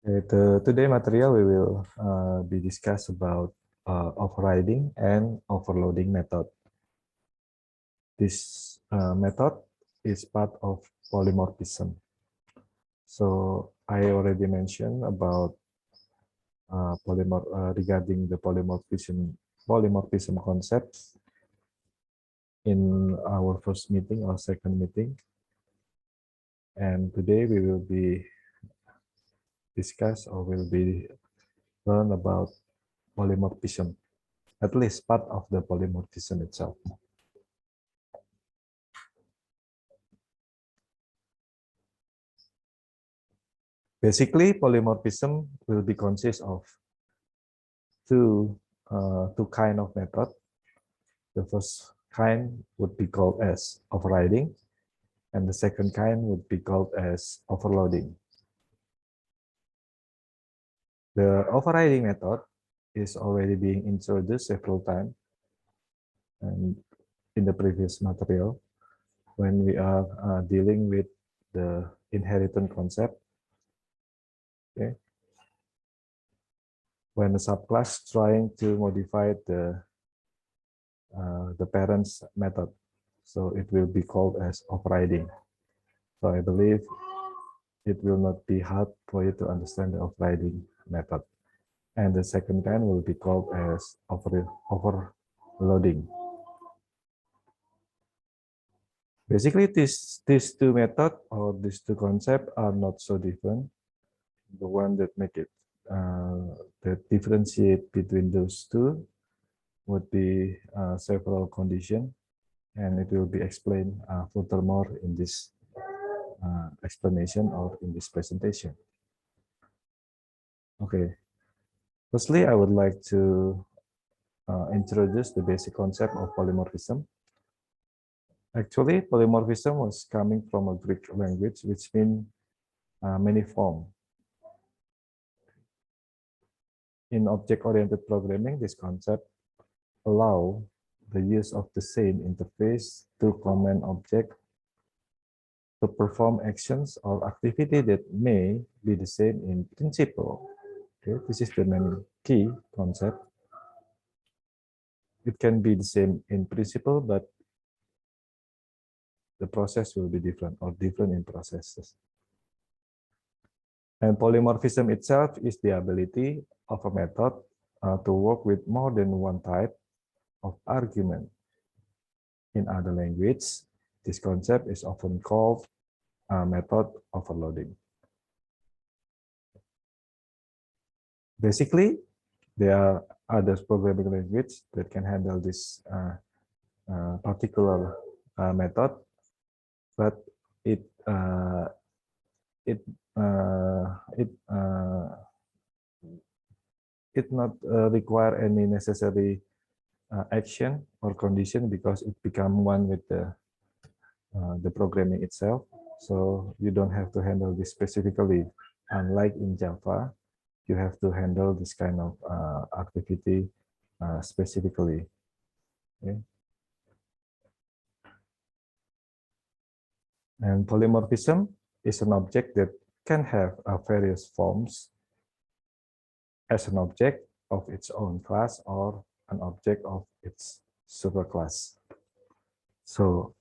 Today material we will be discuss about overriding and overloading method. This method is part of polymorphism. So I already mentioned about regarding the polymorphism concepts in our first meeting or second meeting, and today we will be discuss or will be learn about polymorphism, at least part of the polymorphism itself. Basically, polymorphism will be consist of two kind of method. The first kind would be called as overriding, and the second kind would be called as overloading. The overriding method is already being introduced several times and in the previous material when we are dealing with the inheritance concept. Okay. When a subclass trying to modify the parent's method, so it will be called as overriding. So I believe it will not be hard for you to understand the overriding method. And the second kind will be called as overloading. Basically, these two methods or these two concepts are not so different. The one that make it that differentiate between those two would be several conditions, and it will be explained furthermore in this explanation or in this presentation. Okay, firstly, I would like to introduce the basic concept of polymorphism. Actually, polymorphism was coming from a Greek language, which means many form. In object-oriented programming, this concept allow the use of the same interface to command object to perform actions or activity that may be the same in principle. Okay, this is the main key concept. It can be the same in principle, but the process will be different or different in processes. And polymorphism itself is the ability of a method to work with more than one type of argument. In other languages, this concept is often called method overloading. Basically, there are other programming languages that can handle this particular method, but it not require any necessary action or condition because it become one with the programming itself. So you don't have to handle this specifically. Unlike in Java, you have to handle this kind of activity specifically. Okay. And polymorphism is an object that can have various forms as an object of its own class or an object of its superclass. So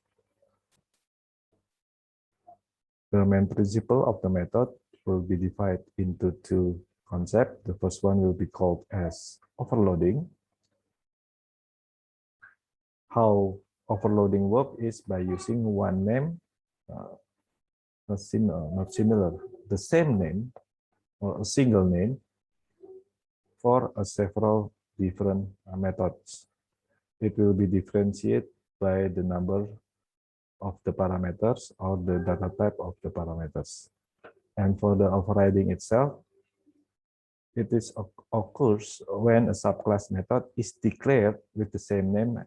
the main principle of the method will be divided into two concepts. The first one will be called as overloading. How overloading works is by using one name, not similar, the same name or a single name for several different methods. It will be differentiated by the number of the parameters or the data type of the parameters. And for the overriding itself, it occurs when a subclass method is declared with the same name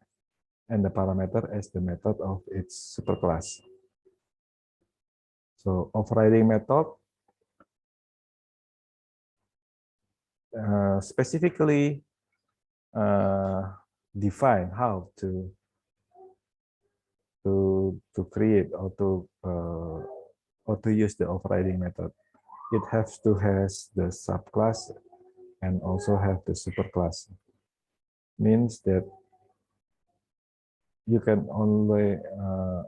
and the parameter as the method of its superclass. So overriding method specifically define how to create or to use the overriding method. it has to has the subclass and also have the superclass. Means that you can only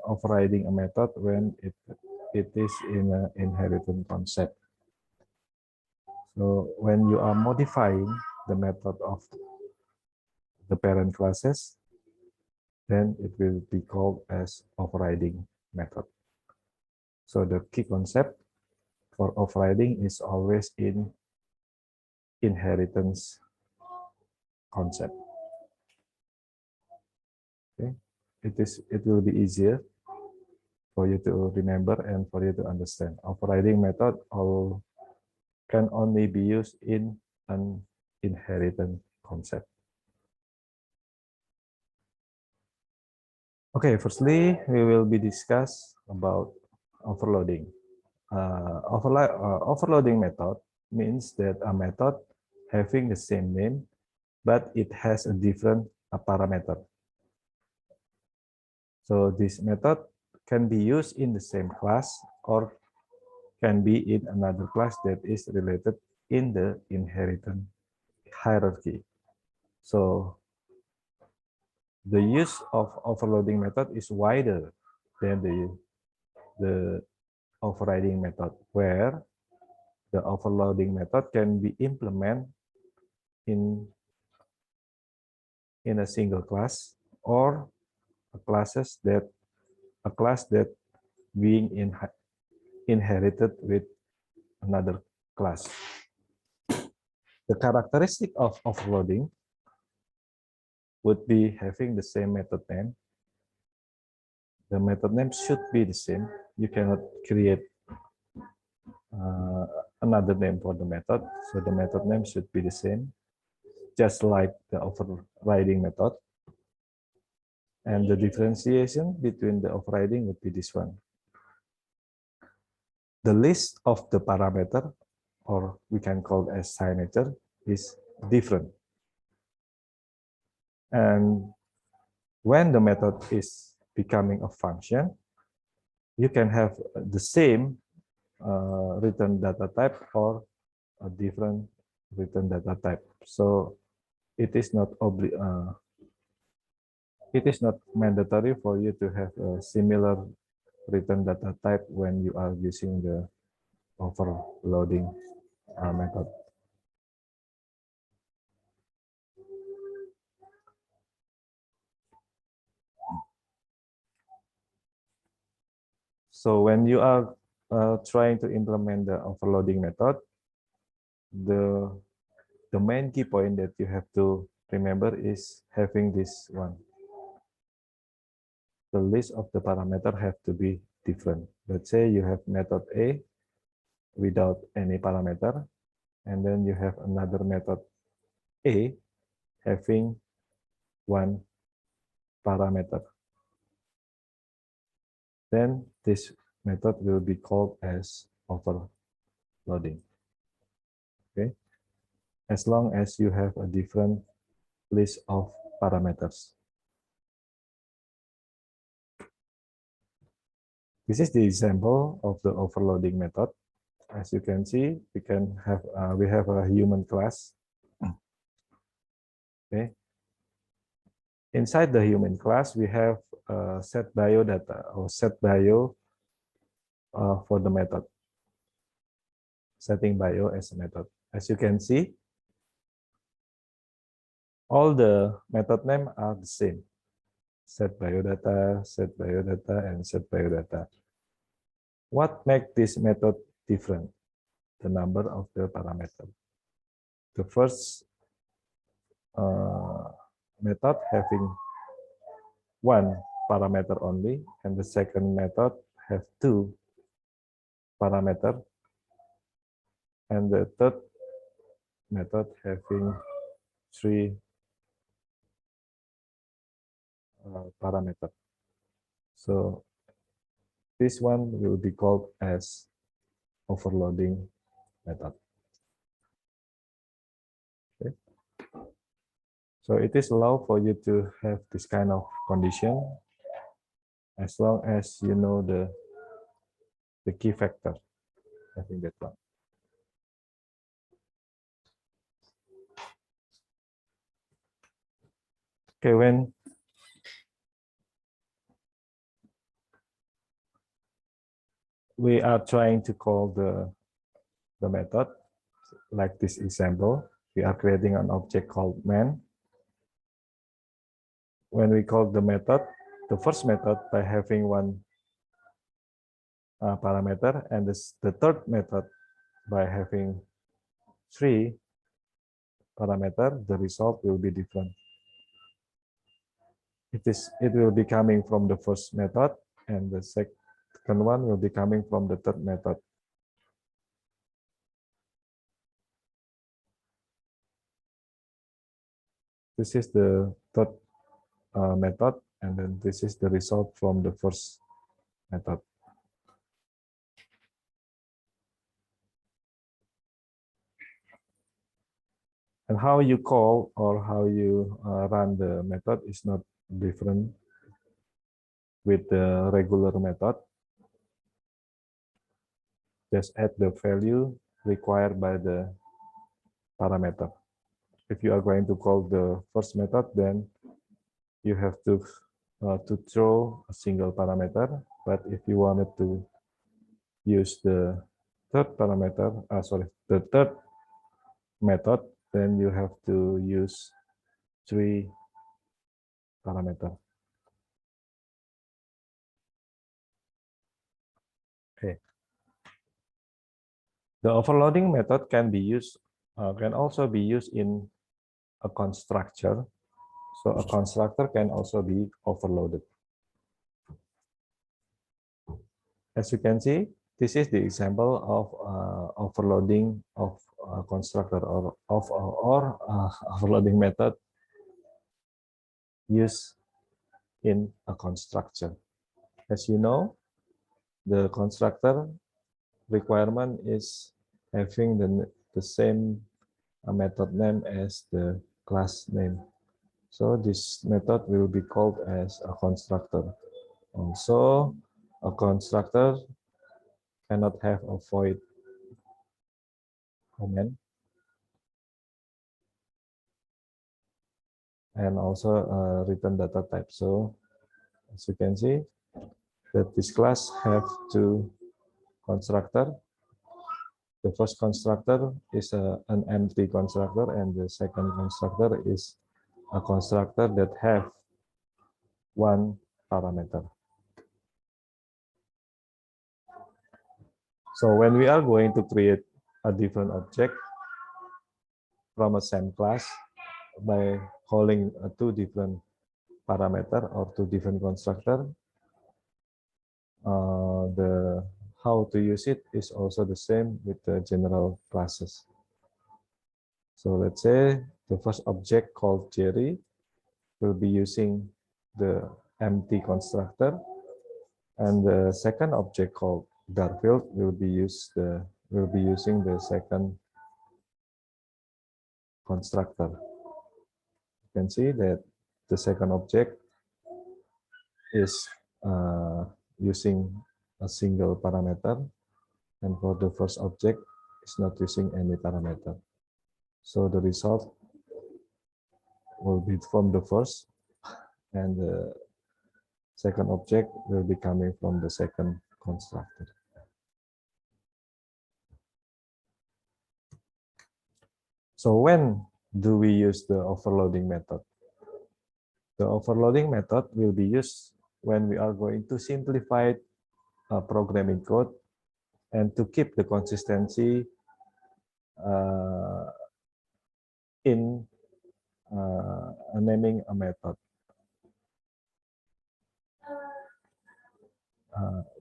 overriding a method when it is in an inheritance concept. So when you are modifying the method of the parent classes, then it will be called as overriding method. So the key concept for overriding is always in inheritance concept. Okay, it will be easier for you to remember and for you to understand. Overriding method can only be used in an inheritance concept. Okay, firstly, we will be discuss about overloading. Overloading method means that a method having the same name, but it has a different parameter. So this method can be used in the same class or can be in another class that is related in the inheritance hierarchy. So the use of overloading method is wider than the overriding method, where the overloading method can be implemented in a single class or a class that being inherited with another class. The characteristic of overloading would be having the same method name. The method name should be the same. You cannot create another name for the method, so the method name should be the same, just like the overriding method. And the differentiation between the overriding would be this one. The list of the parameter, or we can call as signature, is different. And when the method is becoming a function, you can have the same return data type or a different return data type. So it is not mandatory for you to have a similar return data type when you are using the overloading method. So when you are trying to implement the overloading method, the main key point that you have to remember is having this one. The list of the parameter have to be different. Let's say you have method A without any parameter, and then you have another method A having one parameter. Then this method will be called as overloading. Okay, as long as you have a different list of parameters. This is the example of the overloading method. As you can see, we have a human class. Okay. Inside the human class, we have set bio data or set bio for the method. Setting bio as a method. As you can see, all the method names are the same. Set biodata, and set biodata. What makes this method different? The number of the parameter. The first method having one parameter only, and the second method have two parameter, and the third method having three parameter. So this one will be called as overloading method. Okay. So it is allowed for you to have this kind of condition as long as you know the key factor. I think that one. Okay, when we are trying to call the method, like this example, we are creating an object called man. When we call the method, the first method by having one parameter, and the third method by having 3 parameter, the result will be different. It will be coming from the first method, and the second one will be coming from the third method. This is the third method, and then this is the result from the first method. And how you call or how you run the method is not different with the regular method. Just add the value required by the parameter. If you are going to call the first method, then you have to throw a single parameter. But if you wanted to use the third parameter, the third method, then you have to use 3 parameter. Okay. The overloading method can be used, can also be used in a constructor. So a constructor can also be overloaded. As you can see, this is the example of overloading of a constructor or overloading method used in a constructor. As you know, the constructor requirement is having the same method name as the class name. So this method will be called as a constructor. Also, a constructor cannot have a void comment and also a return data type. So as you can see that this class have 2 constructor. The first constructor is an empty constructor, and the second constructor is a constructor that have 1 parameter. So when we are going to create a different object from a same class by calling 2 different parameter or 2 different constructor, the how to use it is also the same with the general classes. So let's say the first object called Jerry will be using the empty constructor, and the second object called Garfield will be using the second constructor. You can see that the second object is using a single parameter, and for the first object is not using any parameter. So the result will be from the first, and the second object will be coming from the second constructor. So when do we use the overloading method? The overloading method will be used when we are going to simplify programming code and to keep the consistency in naming a method.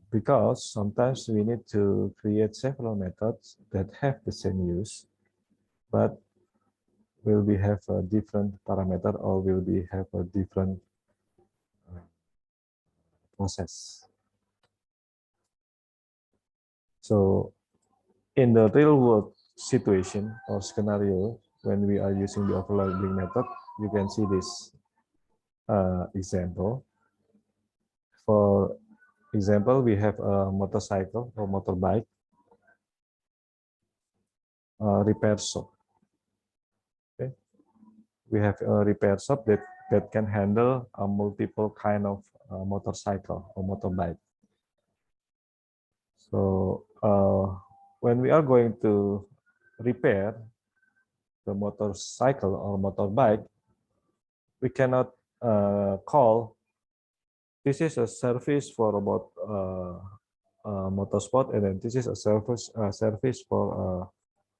Because sometimes we need to create several methods that have the same use, but will we have a different parameter or will we have a different process. So in the real world situation or scenario, when we are using the overloading method, you can see this example. For example, we have a motorcycle or motorbike repair shop. Okay, we have a repair shop that that can handle a multiple kind of motorcycle or motorbike. So when we are going to repair the motorcycle or motorbike, we cannot call this is a service for about motorsport, and then this is a service for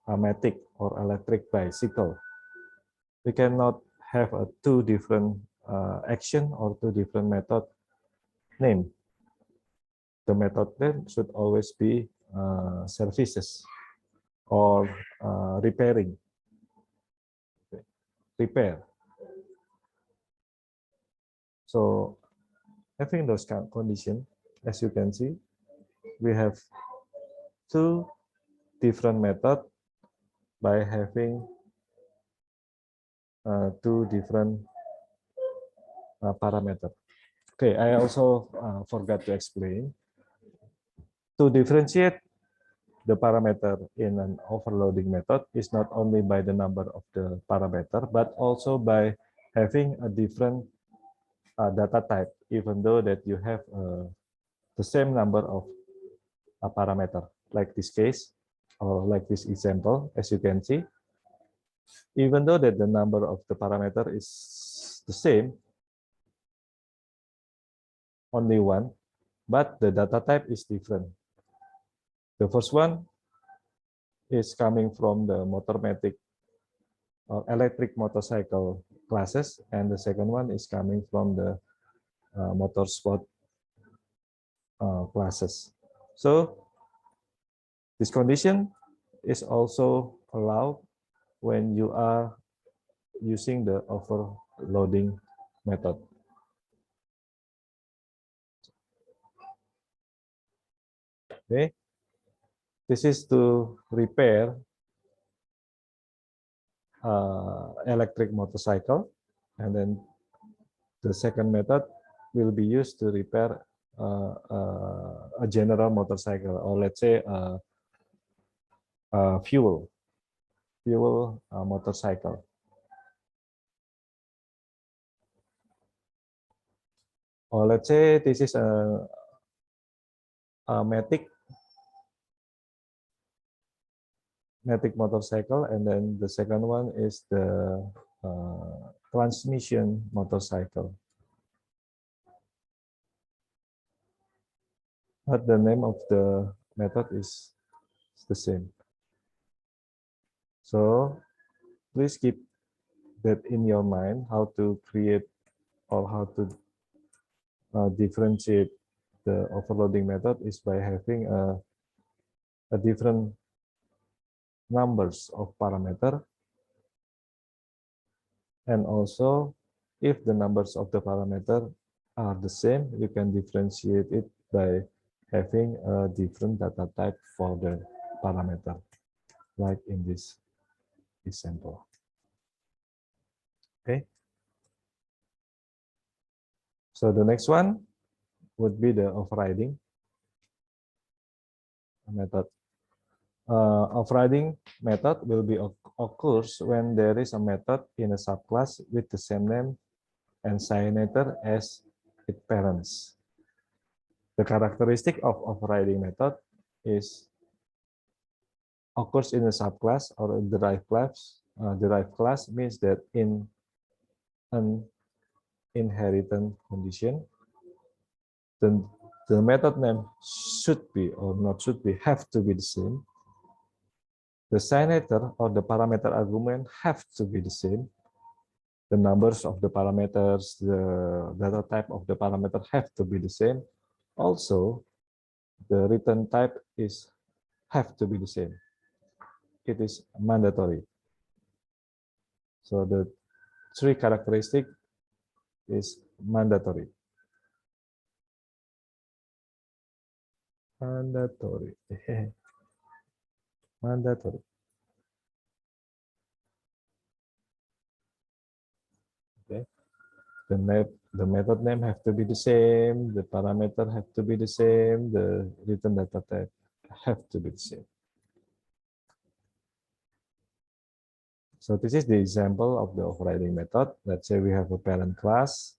a matic or electric bicycle. We cannot have a two different action or two different method name. The method name should always be services or repairing. Repair. So having those kind of conditions, as you can see, we have two different methods by having two different parameters. Okay, I also forgot to explain. To differentiate the parameter in an overloading method is not only by the number of the parameter, but also by having a different data type, even though that you have the same number of parameter, like this case, or like this example, as you can see. Even though that the number of the parameter is the same, only one, but the data type is different. The first one is coming from the motormatic or electric motorcycle classes, and the second one is coming from the motorsport classes. So this condition is also allowed when you are using the overloading method. Okay, this is to repair electric motorcycle, and then the second method will be used to repair a general motorcycle, or let's say fuel motorcycle. Or let's say this is a matic motorcycle, and then the second one is the transmission motorcycle. But the name of the method is the same. So please keep that in your mind, how to create or how to differentiate the overloading method is by having a different numbers of parameter, and also if the numbers of the parameter are the same, you can differentiate it by having a different data type for the parameter, like in this example. Okay. So the next one would be the overriding method. Overriding method will be occurs when there is a method in a subclass with the same name and signature as its parents. The characteristic of overriding method is occurs in a subclass or a derived class. Derived class means that in an inheritance condition, the method name should be or not should be have to be the same. The signature or the parameter argument have to be the same. The numbers of the parameters, the data type of the parameter have to be the same. Also, the return type have to be the same. It is mandatory. So the three characteristic is mandatory. Mandatory. Mandatory. Okay. The method name have to be the same, the parameter have to be the same, the return data type have to be the same. So this is the example of the overriding method. Let's say we have a parent class.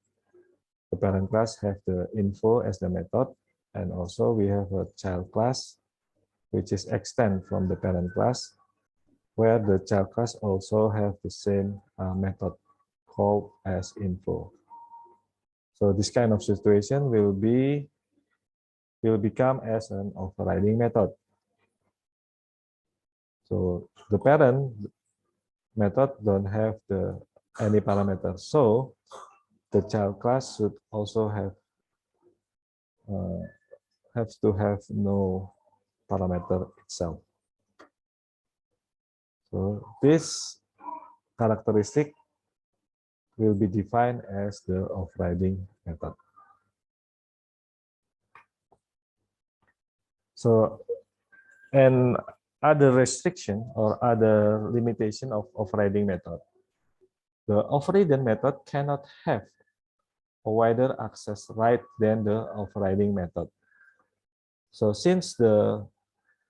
The parent class have the info as the method, and also we have a child class, which is extend from the parent class, where the child class also have the same method called as info. So this kind of situation will become as an overriding method. So the parent method don't have any parameter. So the child class should also have to have no parameter itself. So this characteristic will be defined as the overriding method. So, and other restriction or other limitation of overriding method. The overridden method cannot have a wider access right than the overriding method. So since the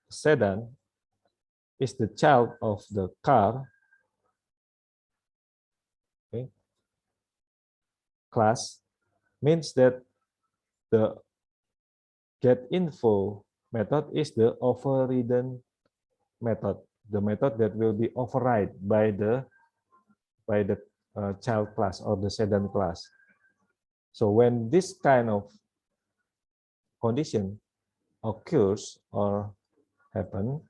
sedan is the child of the car, okay, class, means that the getInfo method is the overridden method, the method that will be override by the child class or the sedan class. So when this kind of condition occurs or happen,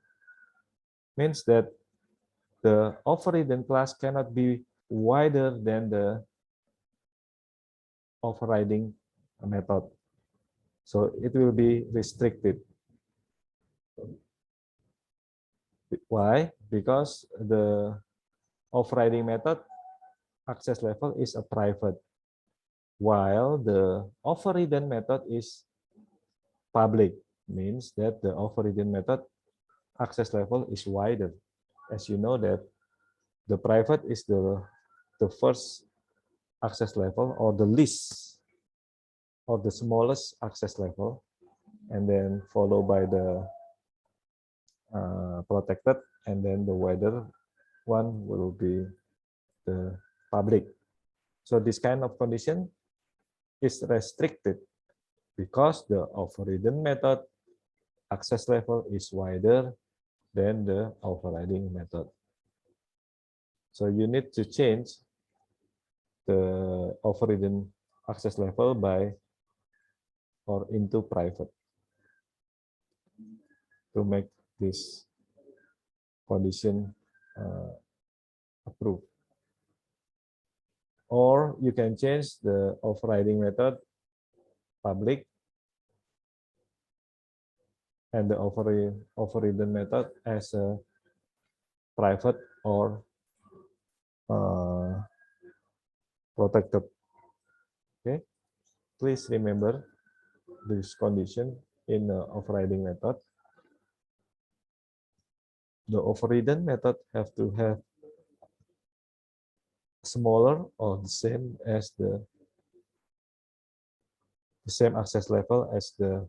means that the overridden class cannot be wider than the overriding method. So it will be restricted. Why? Because the overriding method access level is a private, while the overridden method is public, means that the overridden method access level is wider. As you know that the private is the first access level or the least or the smallest access level, and then followed by the protected, and then the wider one will be the public. So this kind of condition is restricted because the overridden method access level is wider than the overriding method. So you need to change the overridden access level by or into private to make this condition approved. Or you can change the overriding method public and the overridden method as a private or protected. Okay, please remember this condition in the overriding method. The overridden method have to have smaller or the same as the same access level as the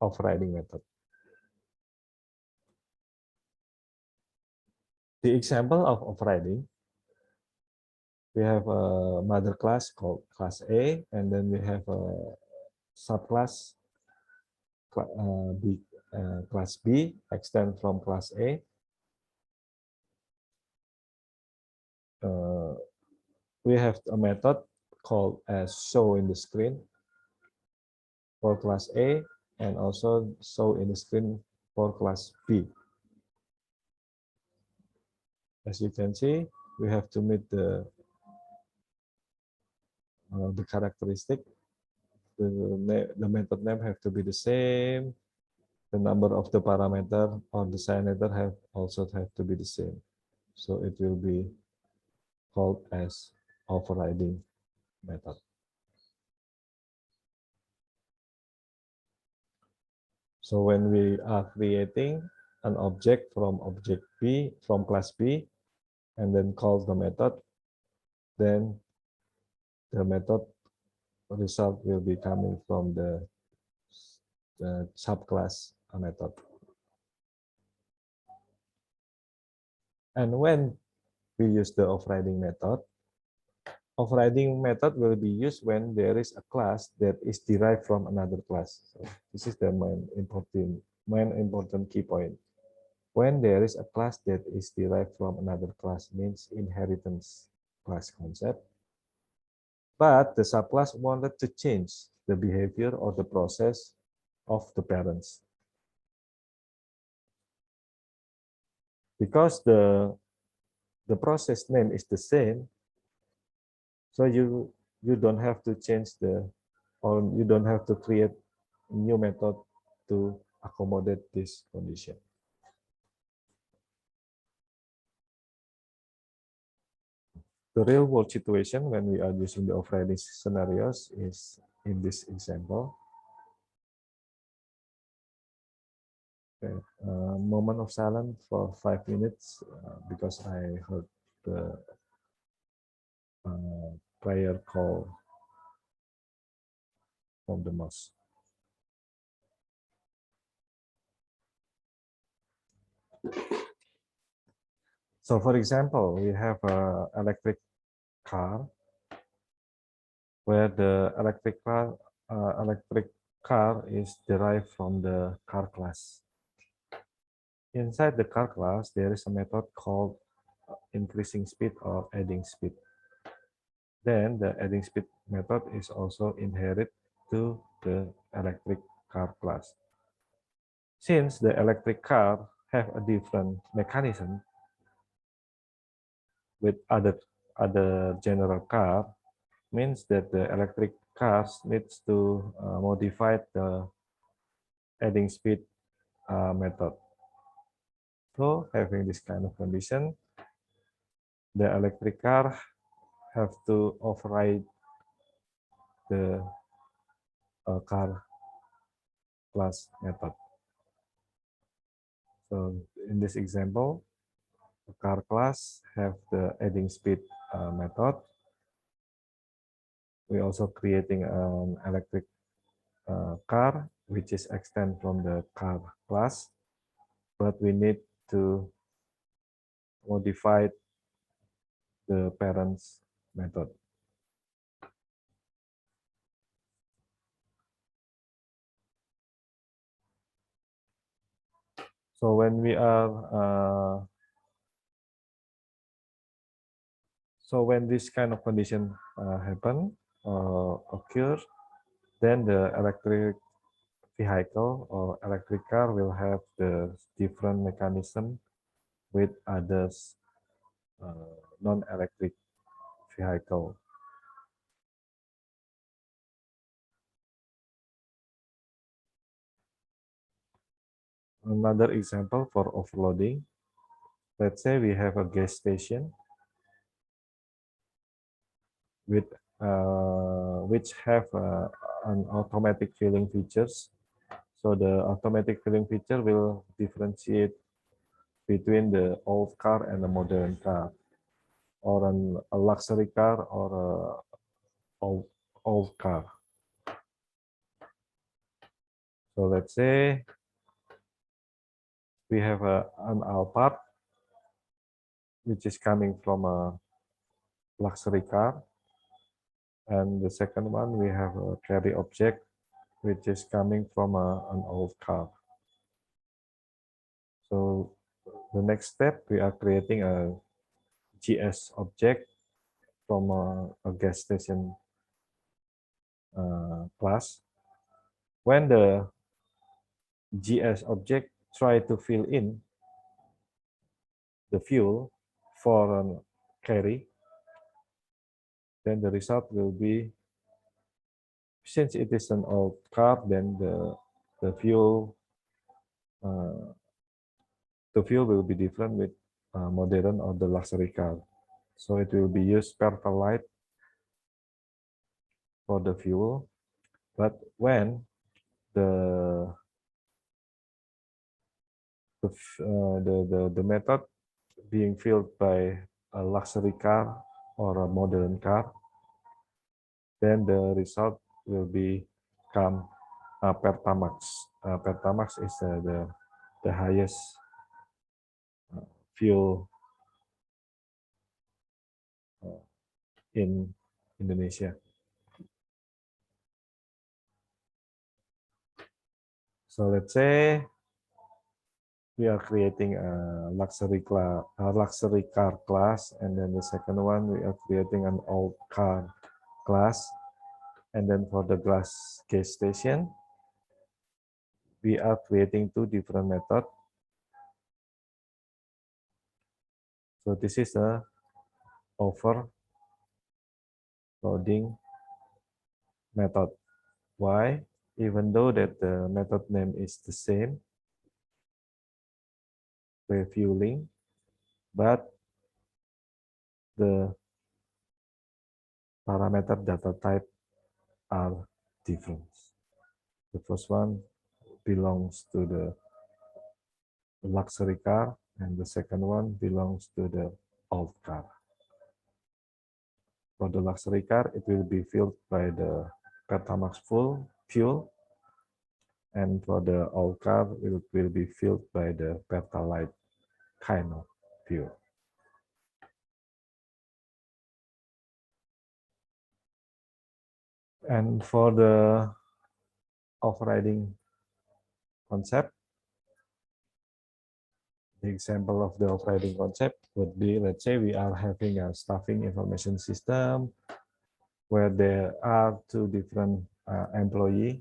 overriding method. The example of overriding, we have a mother class called class A, and then we have a subclass class B extend from class A. We have a method called as show in the screen for class A, and also show in the screen for class B. As you can see, we have to meet the characteristic. The method name have to be the same. The number of the parameter or the designator have to be the same. So it will be called as overriding method. So when we are creating an object from object B, from class B, and then call the method, then the method result will be coming from the subclass method. And when we use the overriding method. Overriding method will be used when there is a class that is derived from another class. So this is the main important key point. When there is a class that is derived from another class, means inheritance class concept. But the subclass wanted to change the behavior or the process of the parents. Because the process name is the same, so you don't have to change or you don't have to create a new method to accommodate this condition. The real world situation when we are using the overriding scenarios is in this example. Okay, moment of silence for 5 minutes because I heard the prayer call from the mosque. So for example, we have an electric car where the electric car is derived from the car class. Inside the car class, there is a method called increasing speed or adding speed. Then the adding speed method is also inherent to the electric car class. Since the electric car have a different mechanism with other general car, means that the electric cars needs to modify the adding speed method. So having this kind of condition, the electric car have to override the car class method. So in this example, the car class have the adding speed method. We're also creating an electric car, which is extend from the car class, but we need to modify the parents method. So when we are when this kind of condition happen occur, then the electric vehicle or electric car will have the different mechanism with others non-electric vehicle. Another example for overloading. Let's say we have a gas station with which have an automatic filling features. So the automatic filling feature will differentiate between the old car and a modern car, or a luxury car or a old car. So let's say we have an Alphard, which is coming from a luxury car. And the second one, we have a carry object, which is coming from an old car. So the next step, we are creating a GS object from a gas station class. When the GS object try to fill in the fuel for a carry, then the result will be, since it is an old car, then the fuel will be different with modern or the luxury car. So it will be used Pertalite for the fuel, but when the method being filled by a luxury car or a modern car, then the result will become Pertamax. Pertamax is the highest fuel in Indonesia. So let's say we are creating a luxury car class, and then the second one we are creating an old car class, and then for the gas station we are creating two different methods. So this is a overloading method. Why? Even though that the method name is the same, refueling, but the parameter data type are different. The first one belongs to the luxury car, and the second one belongs to the old car. For the luxury car, it will be filled by the Pertamax full fuel, and for the old car, it will be filled by the Pertalite kind of fuel. And for the overriding concept, the example of the overriding concept would be, let's say we are having a staffing information system where there are two different employees.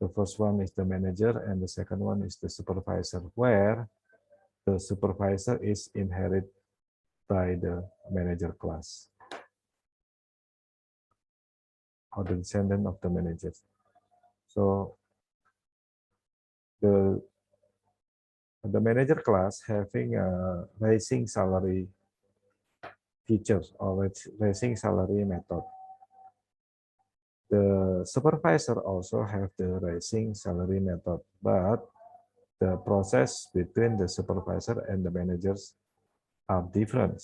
The first one is the manager and the second one is the supervisor, where the supervisor is inherited by the manager class or the descendant of the manager. So the manager class having a raising salary features or raising salary method. The supervisor also have the raising salary method, but the process between the supervisor and the managers are different.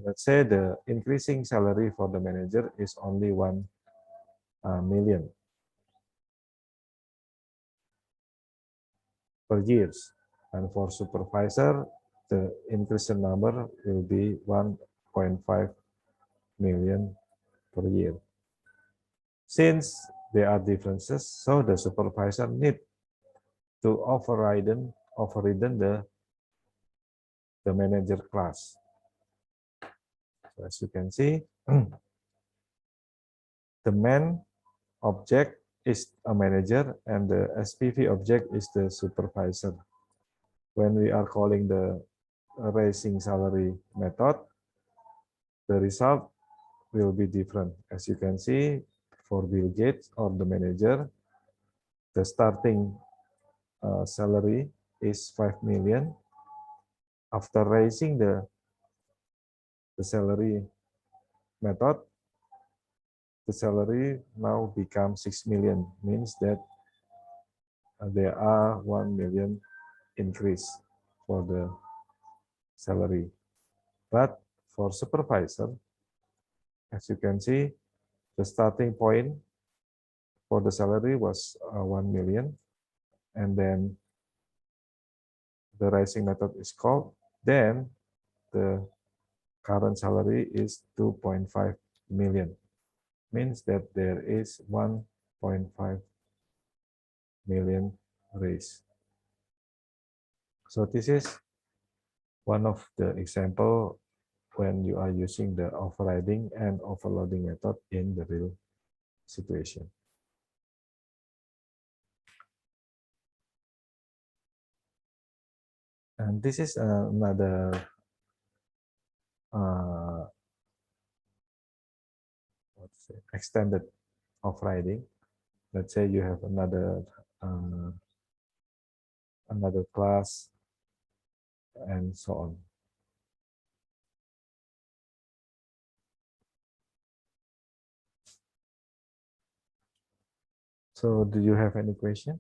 Let's say the increasing salary for the manager is only 1 million per year, and for supervisor, the increased number will be 1.5 million per year. Since there are differences, so the supervisor need to override the manager class. So as you can see, the main object is a manager and the SPV object is the supervisor. When we are calling the raising salary method, the result will be different. As you can see, for Bill Gates or the manager, the starting salary is 5 million. After raising the salary method, the salary now becomes 6 million, means that there are 1 million increase for the salary. But for supervisor, as you can see, the starting point for the salary was 1 million, and then the rising method is called, then the current salary is 2.5 million, means that there is 1.5 million raise. So this is one of the example when you are using the overriding and overloading method in the real situation. And this is another extended overriding. Let's say you have another class and so on. So do you have any question?